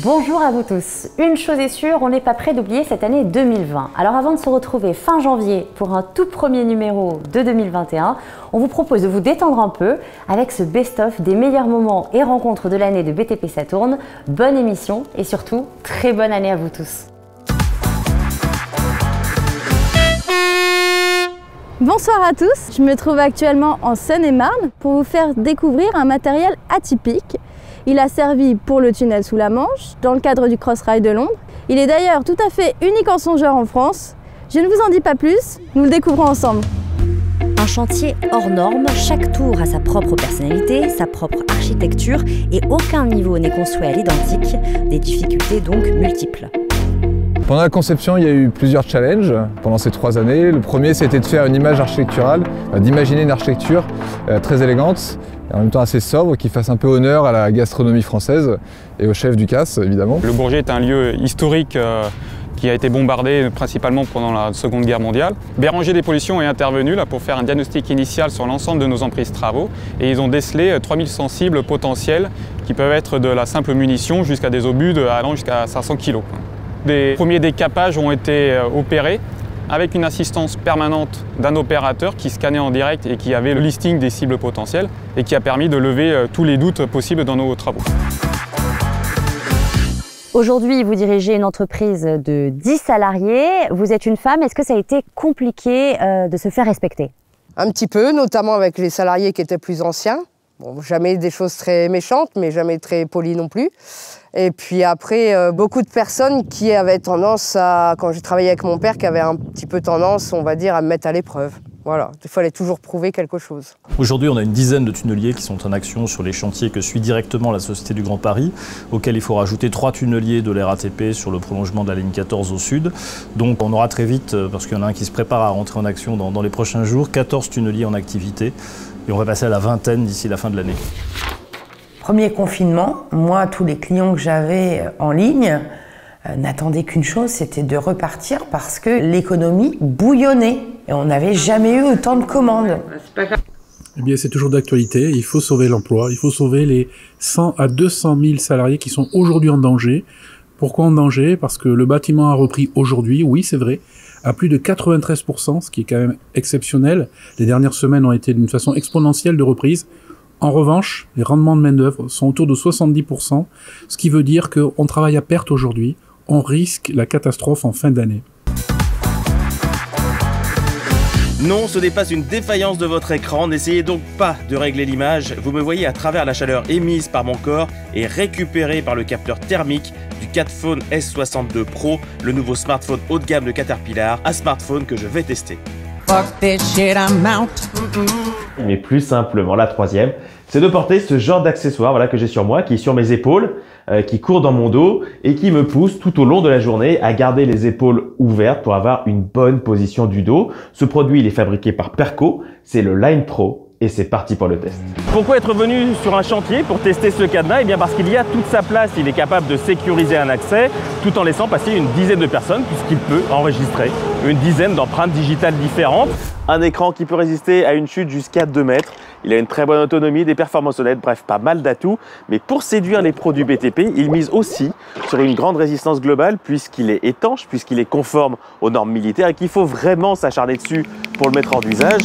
Bonjour à vous tous. Une chose est sûre, on n'est pas prêt d'oublier cette année 2020. Alors avant de se retrouver fin janvier pour un tout premier numéro de 2021, on vous propose de vous détendre un peu avec ce best-of des meilleurs moments et rencontres de l'année de BTP Saturne. Bonne émission et surtout, très bonne année à vous tous. Bonsoir à tous, je me trouve actuellement en Seine-et-Marne pour vous faire découvrir un matériel atypique. Il a servi pour le tunnel sous la Manche, dans le cadre du Crossrail de Londres. Il est d'ailleurs tout à fait unique en son genre en France. Je ne vous en dis pas plus, nous le découvrons ensemble. Un chantier hors norme, chaque tour a sa propre personnalité, sa propre architecture et aucun niveau n'est construit à l'identique, des difficultés donc multiples. Pendant la conception, il y a eu plusieurs challenges pendant ces 3 années. Le premier, c'était de faire une image architecturale, d'imaginer une architecture très élégante, et en même temps assez sobre, qui fasse un peu honneur à la gastronomie française et au chef du CAS, évidemment. Le Bourget est un lieu historique qui a été bombardé principalement pendant la Seconde Guerre mondiale. Béranger des Pollutions est intervenu là, pour faire un diagnostic initial sur l'ensemble de nos emprises travaux et ils ont décelé 3100 cibles potentielles qui peuvent être de la simple munition jusqu'à des obus allant jusqu'à 500 kg. Des premiers décapages ont été opérés avec une assistance permanente d'un opérateur qui scannait en direct et qui avait le listing des cibles potentielles et qui a permis de lever tous les doutes possibles dans nos travaux. Aujourd'hui, vous dirigez une entreprise de 10 salariés. Vous êtes une femme. Est-ce que ça a été compliqué de se faire respecter? Un petit peu, notamment avec les salariés qui étaient plus anciens. Bon, jamais des choses très méchantes, mais jamais très polies non plus. Et puis après, beaucoup de personnes qui avaient tendance à, quand j'ai travaillé avec mon père, qui avaient un petit peu tendance, on va dire, à me mettre à l'épreuve. Voilà, il fallait toujours prouver quelque chose. Aujourd'hui, on a une dizaine de tunneliers qui sont en action sur les chantiers que suit directement la Société du Grand Paris, auxquels il faut rajouter 3 tunneliers de l'RATP sur le prolongement de la ligne 14 au sud. Donc on aura très vite, parce qu'il y en a un qui se prépare à rentrer en action dans les prochains jours, 14 tunneliers en activité. Et on va passer à la vingtaine d'ici la fin de l'année. Premier confinement, moi, tous les clients que j'avais en ligne n'attendaient qu'une chose, c'était de repartir parce que l'économie bouillonnait et on n'avait jamais eu autant de commandes. Eh bien, c'est toujours d'actualité. Il faut sauver l'emploi. Il faut sauver les 100 à 200 000 salariés qui sont aujourd'hui en danger. Pourquoi en danger? Parce que le bâtiment a repris aujourd'hui, oui, c'est vrai, à plus de 93%, ce qui est quand même exceptionnel. Les dernières semaines ont été d'une façon exponentielle de reprise. En revanche, les rendements de main-d'œuvre sont autour de 70%, ce qui veut dire qu'on travaille à perte aujourd'hui. On risque la catastrophe en fin d'année. Non, ce n'est pas une défaillance de votre écran, n'essayez donc pas de régler l'image. Vous me voyez à travers la chaleur émise par mon corps et récupérée par le capteur thermique du Catphone S62 Pro, le nouveau smartphone haut de gamme de Caterpillar, un smartphone que je vais tester. Mais plus simplement, la troisième, c'est de porter ce genre d'accessoire que j'ai sur moi, qui est sur mes épaules, qui court dans mon dos et qui me pousse tout au long de la journée à garder les épaules ouvertes pour avoir une bonne position du dos. Ce produit, il est fabriqué par Perco, c'est le Line Pro et c'est parti pour le test. Pourquoi être venu sur un chantier pour tester ce cadenas? Eh bien parce qu'il y a toute sa place, il est capable de sécuriser un accès tout en laissant passer une dizaine de personnes puisqu'il peut enregistrer une dizaine d'empreintes digitales différentes. Un écran qui peut résister à une chute jusqu'à 2 mètres. Il a une très bonne autonomie, des performances honnêtes, bref, pas mal d'atouts. Mais pour séduire les pros du BTP, il mise aussi sur une grande résistance globale puisqu'il est étanche, puisqu'il est conforme aux normes militaires et qu'il faut vraiment s'acharner dessus pour le mettre hors d'usage.